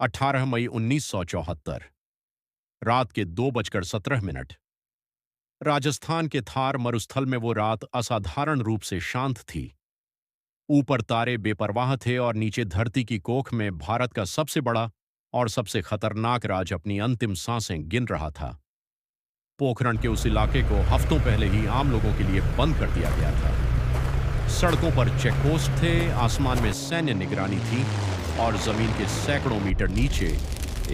18 मई 1974 रात के 2:17 राजस्थान के थार मरुस्थल में वो रात असाधारण रूप से शांत थी। ऊपर तारे बेपरवाह थे और नीचे धरती की कोख में भारत का सबसे बड़ा और सबसे खतरनाक राज अपनी अंतिम सांसें गिन रहा था। पोखरण के उस इलाके को हफ्तों पहले ही आम लोगों के लिए बंद कर दिया गया था। सड़कों पर चेकपोस्ट थे, आसमान में सैन्य निगरानी थी और जमीन के सैकड़ों मीटर नीचे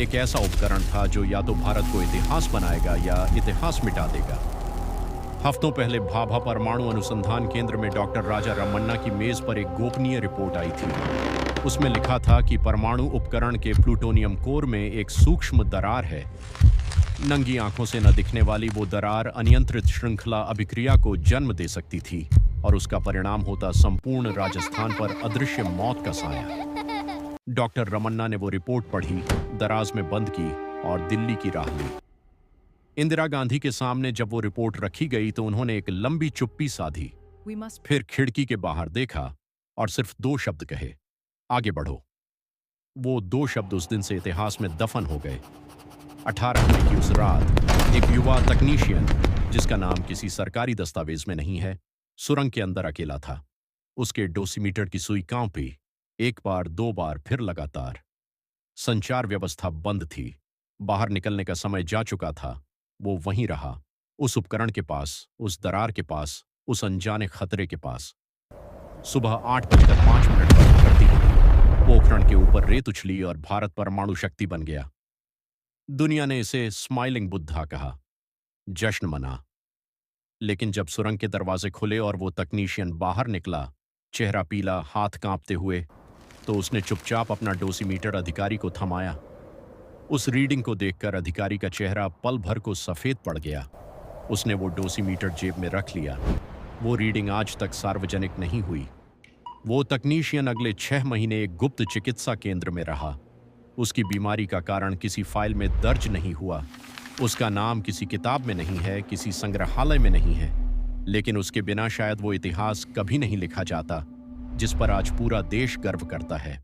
एक ऐसा उपकरण था जो या तो भारत को इतिहास बनाएगा या इतिहास मिटा देगा। हफ्तों पहले भाभा परमाणु अनुसंधान केंद्र में डॉक्टर राजा रमन्ना की मेज पर एक गोपनीय रिपोर्ट आई थी। उसमें लिखा था कि परमाणु उपकरण के प्लूटोनियम कोर में एक सूक्ष्म दरार है। नंगी आंखों से न दिखने वाली वो दरार अनियंत्रित श्रृंखला अभिक्रिया को जन्म दे सकती थी और उसका परिणाम होता संपूर्ण राजस्थान पर अदृश्य मौत का साया। डॉक्टर रमन्ना ने वो रिपोर्ट पढ़ी, दराज में बंद की और दिल्ली की राह ली। इंदिरा गांधी के सामने जब वो रिपोर्ट रखी गई तो उन्होंने एक लंबी चुप्पी साधी, फिर खिड़की के बाहर देखा और सिर्फ 2 शब्द कहे, आगे बढ़ो। वो 2 शब्द उस दिन से इतिहास में दफन हो गए। 18 मई की उस रात एक युवा तकनीशियन, जिसका नाम किसी सरकारी दस्तावेज में नहीं है, सुरंग के अंदर अकेला था। उसके डोसीमीटर की सुई कांपी, 1 बार 2 बार फिर लगातार। संचार व्यवस्था बंद थी, बाहर निकलने का समय जा चुका था। वो वहीं रहा, उस उपकरण के पास, उस दरार के पास, उस अनजाने खतरे के पास। सुबह 8:05 पर धरती हिली, पोखरण के ऊपर रेत उछली और भारत परमाणु शक्ति बन गया। दुनिया ने इसे स्माइलिंग बुद्धा कहा, जश्न मना। लेकिन जब सुरंग के दरवाजे खुले और वो तकनीशियन बाहर निकला, चेहरा पीला, हाथ कांपते हुए, तो उसने चुपचाप अपना डोसीमीटर अधिकारी को थमाया। उस रीडिंग को देखकर अधिकारी का चेहरा पल भर को सफेद पड़ गया। उसने वो डोसीमीटर जेब में रख लिया। वो रीडिंग आज तक सार्वजनिक नहीं हुई। वो तकनीशियन अगले 6 महीने एक गुप्त चिकित्सा केंद्र में रहा। उसकी बीमारी का कारण किसी फाइल में दर्ज नहीं हुआ। उसका नाम किसी किताब में नहीं है, किसी संग्रहालय में नहीं है। लेकिन उसके बिना शायद वो इतिहास कभी नहीं लिखा जाता जिस पर आज पूरा देश गर्व करता है।